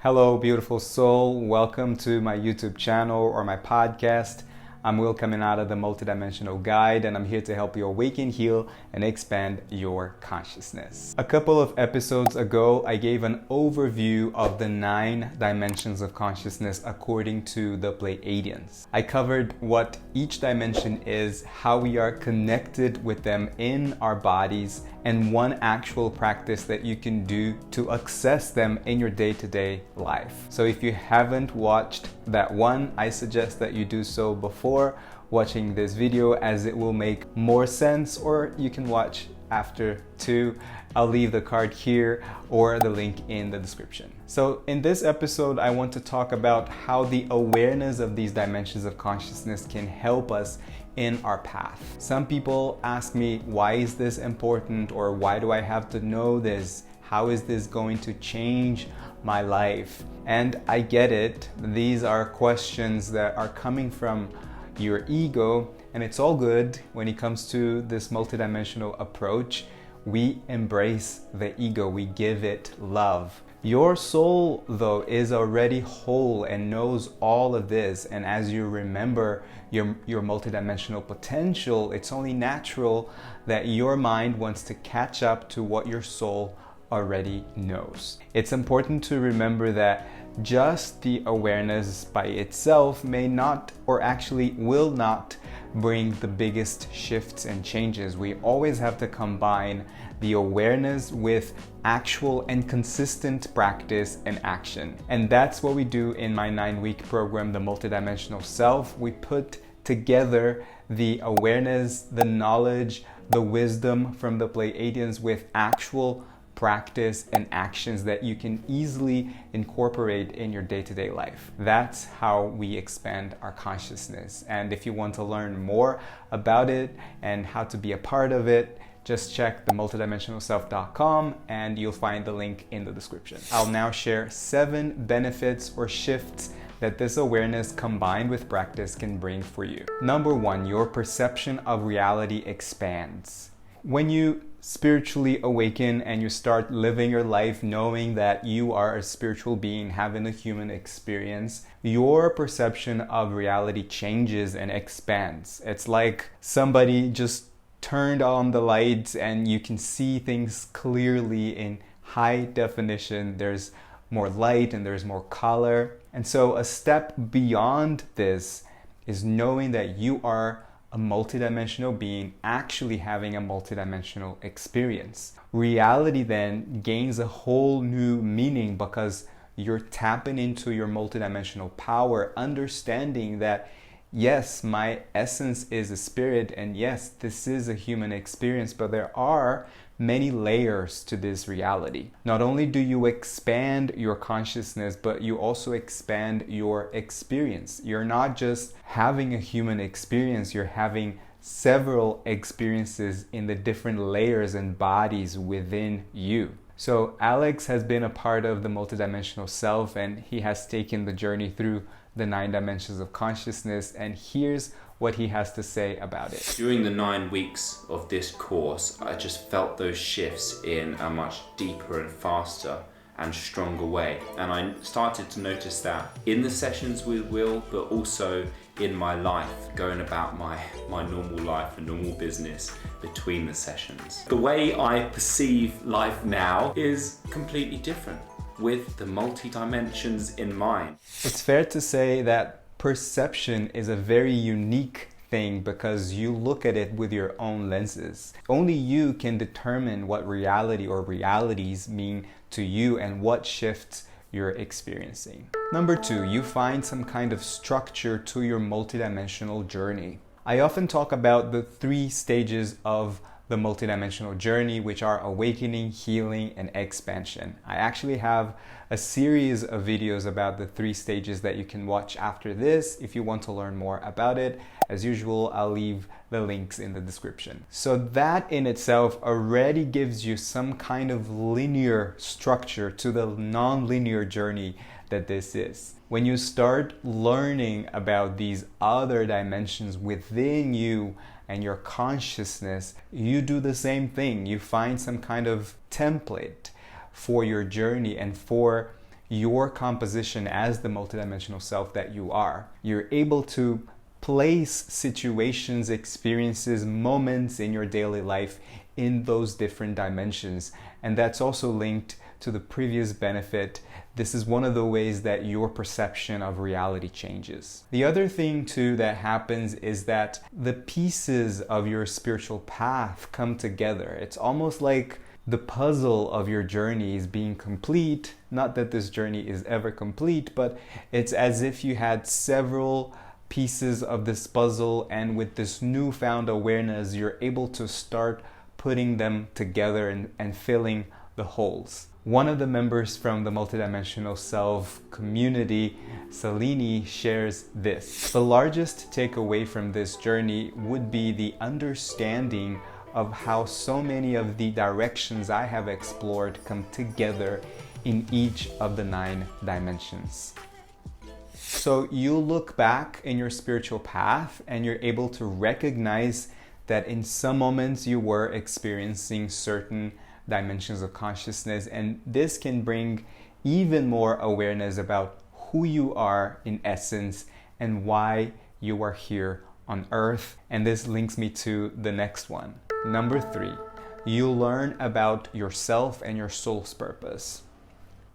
Hello, beautiful soul. Welcome to my YouTube channel or my podcast. I'm Caminada, the Multidimensional Guide, and I'm here to help you awaken, heal, and expand your consciousness. A couple of episodes ago, I gave an overview of the 9 dimensions of consciousness according to the Pleiadians. I covered what each dimension is, how we are connected with them in our bodies, and one actual practice that you can do to access them in your day-to-day life. So if you haven't watched that one, I suggest that you do so before watching this video, as it will make more sense, or you can watch after too. I'll leave the card here or the link in the description. So in this episode, I want to talk about how the awareness of these dimensions of consciousness can help us in our path. Some people ask me, why is this important? Or why do I have to know this? How is this going to change my life? And I get it. These are questions that are coming from your ego, and it's all good. When it comes to this multidimensional approach, we embrace the ego, we give it love. Your soul, though, is already whole and knows all of this, and as you remember your multidimensional potential, it's only natural that your mind wants to catch up to what your soul already knows. It's important to remember that just the awareness by itself may not, or actually will not, bring the biggest shifts and changes. We always have to combine the awareness with actual and consistent practice and action. And that's what we do in my 9-week program, The Multidimensional Self. We put together the awareness, the knowledge, the wisdom from the Pleiadians with actual practice and actions that you can easily incorporate in your day-to-day life. That's how we expand our consciousness. And if you want to learn more about it and how to be a part of it, just check the multidimensionalself.com and you'll find the link in the description. I'll now share 7 benefits or shifts that this awareness combined with practice can bring for you. Number 1, your perception of reality expands. When you spiritually awaken and you start living your life knowing that you are a spiritual being having a human experience, your perception of reality changes and expands. It's like somebody just turned on the lights and you can see things clearly in high definition. There's more light and there's more color. And so a step beyond this is knowing that you are a multidimensional being actually having a multidimensional experience. Reality then gains a whole new meaning because you're tapping into your multidimensional power, understanding that yes, my essence is a spirit, and yes, this is a human experience, but there are many layers to this reality. Not only do you expand your consciousness, but you also expand your experience. You're not just having a human experience, you're having several experiences in the different layers and bodies within you. So Alex has been a part of the multidimensional self, and he has taken the journey through the 9 dimensions of consciousness, and here's what he has to say about it. During the 9 weeks of this course, I just felt those shifts in a much deeper and faster and stronger way. And I started to notice that in the sessions with Will, but also in my life, going about my normal life and normal business between the sessions. The way I perceive life now is completely different, with the multi-dimensions in mind. It's fair to say that perception is a very unique thing because you look at it with your own lenses. Only you can determine what reality or realities mean to you and what shifts you're experiencing. Number 2, you find some kind of structure to your multidimensional journey. I often talk about the 3 stages of the multidimensional journey, which are awakening, healing, and expansion. I actually have a series of videos about the 3 stages that you can watch after this if you want to learn more about it. As usual, I'll leave the links in the description. So that in itself already gives you some kind of linear structure to the non-linear journey that this is. When you start learning about these other dimensions within you and your consciousness, you do the same thing. You find some kind of template for your journey and for your composition as the multidimensional self that you are. You're able to place situations, experiences, moments in your daily life in those different dimensions. And that's also linked to the previous benefit. This is one of the ways that your perception of reality changes. The other thing too that happens is that the pieces of your spiritual path come together. It's almost like the puzzle of your journey is being complete. Not that this journey is ever complete, but it's as if you had several pieces of this puzzle, and with this newfound awareness, you're able to start putting them together and filling the holes. One of the members from the Multidimensional Self community, Salini, shares this. The largest takeaway from this journey would be the understanding of how so many of the directions I have explored come together in each of the 9 dimensions. So you look back in your spiritual path and you're able to recognize that in some moments you were experiencing certain dimensions of consciousness, and this can bring even more awareness about who you are in essence and why you are here on earth. And this links me to the next one. Number 3, you learn about yourself and your soul's purpose.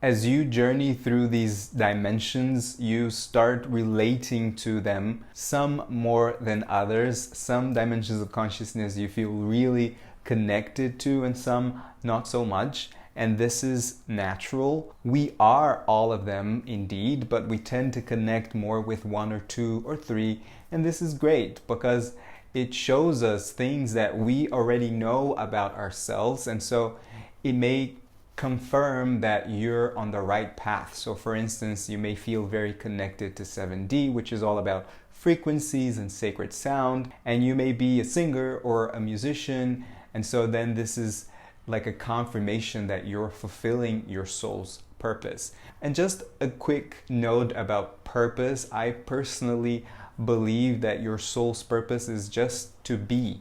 As you journey through these dimensions, you start relating to them, some more than others. Some dimensions of consciousness you feel really connected to, and some not so much. And this is natural. We are all of them indeed, but we tend to connect more with 1 or 2 or 3. And this is great because it shows us things that we already know about ourselves. And so it may confirm that you're on the right path. So for instance, you may feel very connected to 7D, which is all about frequencies and sacred sound. And you may be a singer or a musician. And so then this is like a confirmation that you're fulfilling your soul's purpose. And just a quick note about purpose. I personally believe that your soul's purpose is just to be.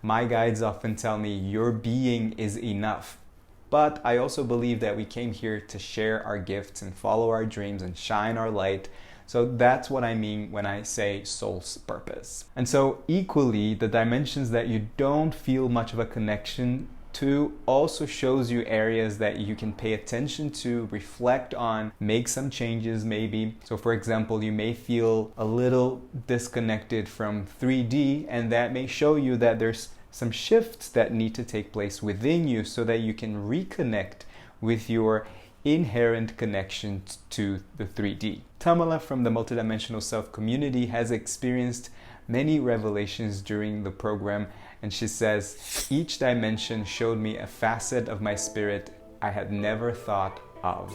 My guides often tell me your being is enough. But I also believe that we came here to share our gifts and follow our dreams and shine our light. So that's what I mean when I say soul's purpose. And so equally, the dimensions that you don't feel much of a connection to also shows you areas that you can pay attention to, reflect on, make some changes maybe. So for example, you may feel a little disconnected from 3D, and that may show you that there's some shifts that need to take place within you so that you can reconnect with your inherent connection to the 3D. Tamala from the Multidimensional Self community has experienced many revelations during the program, and she says, each dimension showed me a facet of my spirit I had never thought of.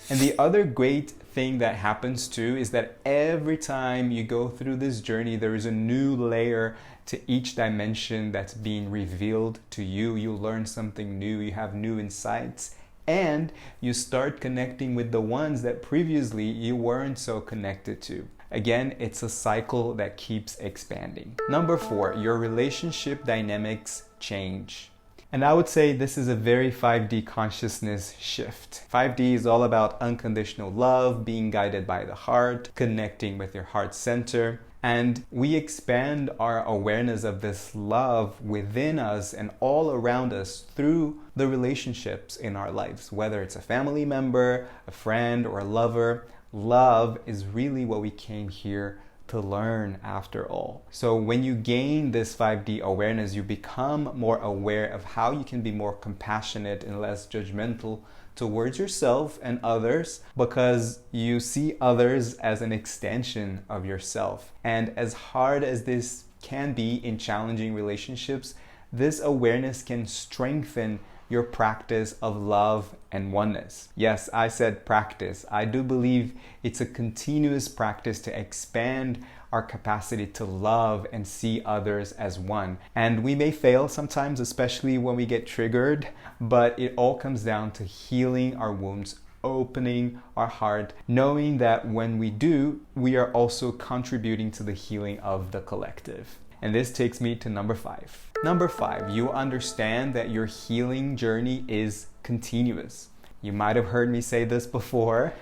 And the other great thing that happens too is that every time you go through this journey, there is a new layer to each dimension that's being revealed to you. You learn something new, you have new insights, and you start connecting with the ones that previously you weren't so connected to. Again, it's a cycle that keeps expanding. Number 4, your relationship dynamics change. And I would say this is a very 5D consciousness shift. 5D is all about unconditional love, being guided by the heart, connecting with your heart center. And we expand our awareness of this love within us and all around us through the relationships in our lives, whether it's a family member, a friend, or a lover. Love is really what we came here to learn after all. So when you gain this 5D awareness, you become more aware of how you can be more compassionate and less judgmental towards yourself and others, because you see others as an extension of yourself. And as hard as this can be in challenging relationships, this awareness can strengthen your practice of love and oneness. Yes, I said practice. I do believe it's a continuous practice to expand our capacity to love and see others as one. And we may fail sometimes, especially when we get triggered, but it all comes down to healing our wounds, opening our heart, knowing that when we do, we are also contributing to the healing of the collective. And this takes me to number 5. Number 5, you understand that your healing journey is continuous. You might have heard me say this before.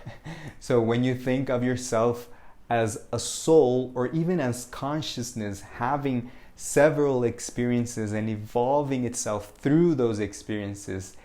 So when you think of yourself as a soul or even as consciousness having several experiences and evolving itself through those experiences,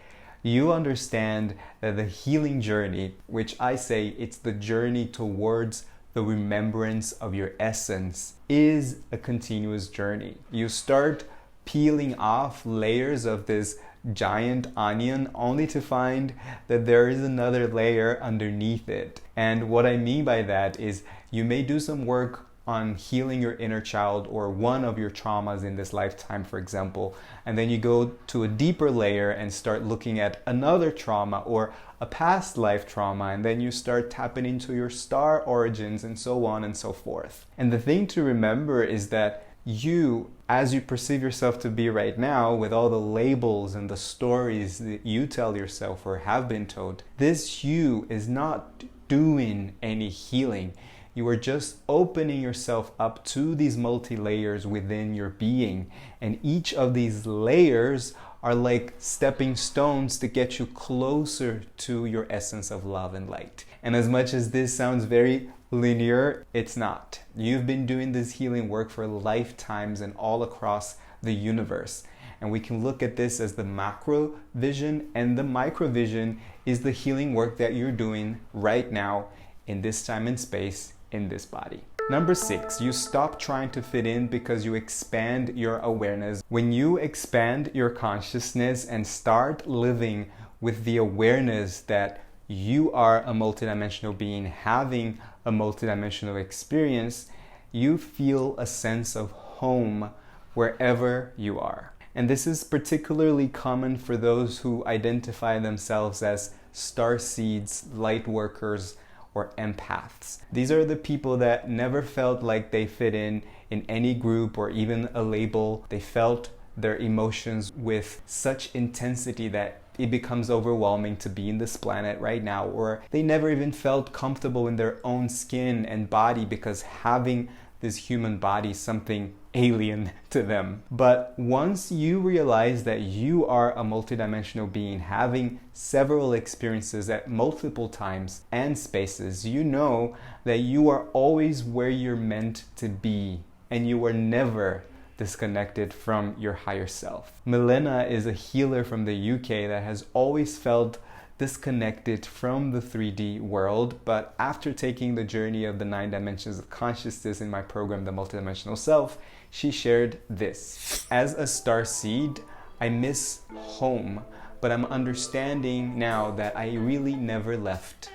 you understand that the healing journey, which I say it's the journey towards the remembrance of your essence, is a continuous journey. You start peeling off layers of this giant onion only to find that there is another layer underneath it. And what I mean by that is you may do some work on healing your inner child or one of your traumas in this lifetime, for example, and then you go to a deeper layer and start looking at another trauma or a past life trauma, and then you start tapping into your star origins and so on and so forth. And the thing to remember is that you, as you perceive yourself to be right now, with all the labels and the stories that you tell yourself or have been told, this you is not doing any healing. You are just opening yourself up to these multi-layers within your being. And each of these layers are like stepping stones to get you closer to your essence of love and light. And as much as this sounds very linear, it's not. You've been doing this healing work for lifetimes and all across the universe. And we can look at this as the macro vision, and the micro vision is the healing work that you're doing right now in this time and space in this body. Number 6, you stop trying to fit in because you expand your awareness. When you expand your consciousness and start living with the awareness that you are a multidimensional being having a multidimensional experience, you feel a sense of home wherever you are. And this is particularly common for those who identify themselves as starseeds, light workers, or empaths. These are the people that never felt like they fit in any group or even a label. They felt their emotions with such intensity that it becomes overwhelming to be in this planet right now, or they never even felt comfortable in their own skin and body because having this human body is something alien to them. But once you realize that you are a multidimensional being having several experiences at multiple times and spaces, you know that you are always where you're meant to be, and you are never disconnected from your higher self. Milena is a healer from the UK that has always felt disconnected from the 3D world, but after taking the journey of the 9 dimensions of consciousness in my program, The Multidimensional Self, she shared this. As a star seed, I miss home, but I'm understanding now that I really never left.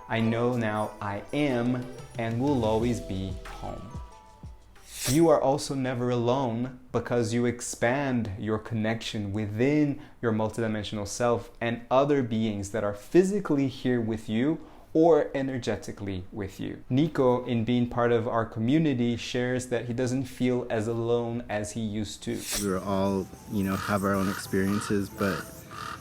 I know now I am and will always be home. You are also never alone because you expand your connection within your multidimensional self and other beings that are physically here with you or energetically with you. Nico, in being part of our community, shares that he doesn't feel as alone as he used to. We were all, have our own experiences, but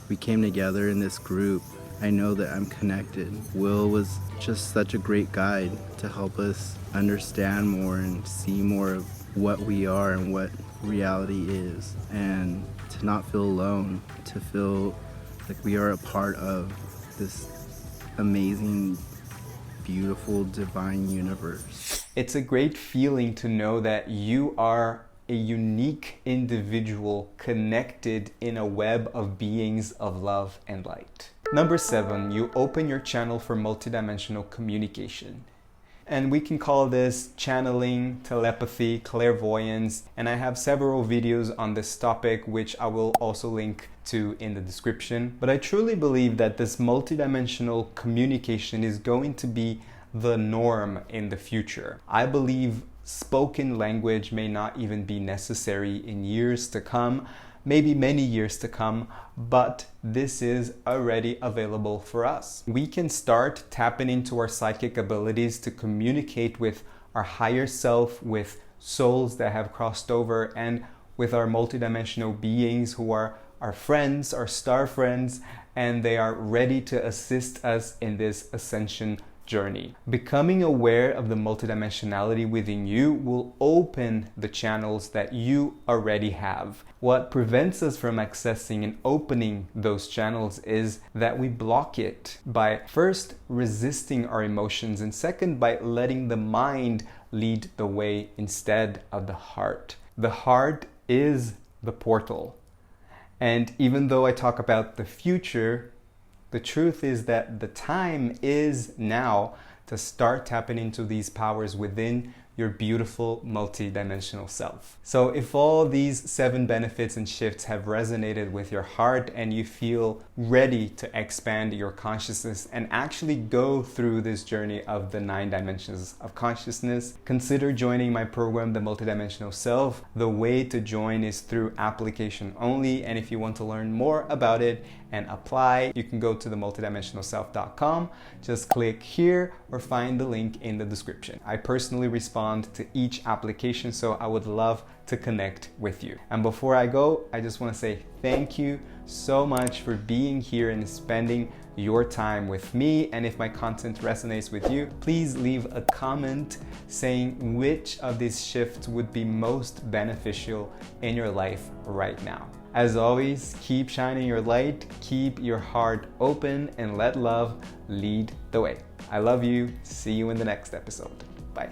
we came together in this group. I know that I'm connected. Will was just such a great guide to help us understand more and see more of what we are and what reality is, and to not feel alone, to feel like we are a part of this amazing, beautiful, divine universe. It's a great feeling to know that you are a unique individual connected in a web of beings of love and light. Number 7, you open your channel for multidimensional communication. And we can call this channeling, telepathy, clairvoyance, and I have several videos on this topic which I will also link to in the description. But I truly believe that this multidimensional communication is going to be the norm in the future. I believe spoken language may not even be necessary in years to come, maybe many years to come, but this is already available for us. We can start tapping into our psychic abilities to communicate with our higher self, with souls that have crossed over, and with our multidimensional beings who are our friends, our star friends, and they are ready to assist us in this ascension journey. Becoming aware of the multidimensionality within you will open the channels that you already have. What prevents us from accessing and opening those channels is that we block it by first resisting our emotions, and second by letting the mind lead the way instead of the heart. The heart is the portal. And even though I talk about the future, the truth is that the time is now to start tapping into these powers within your beautiful multidimensional self. So if all these 7 benefits and shifts have resonated with your heart and you feel ready to expand your consciousness and actually go through this journey of the 9 dimensions of consciousness, consider joining my program, The Multidimensional Self. The way to join is through application only, and if you want to learn more about it and apply, you can go to themultidimensionalself.com. Just click here or find the link in the description. I personally respond to each application, so I would love to connect with you. And before I go, I just want to say thank you so much for being here and spending your time with me. And if my content resonates with you, please leave a comment saying which of these shifts would be most beneficial in your life right now. As always, keep shining your light, keep your heart open, and let love lead the way. I love you. See you in the next episode. Bye.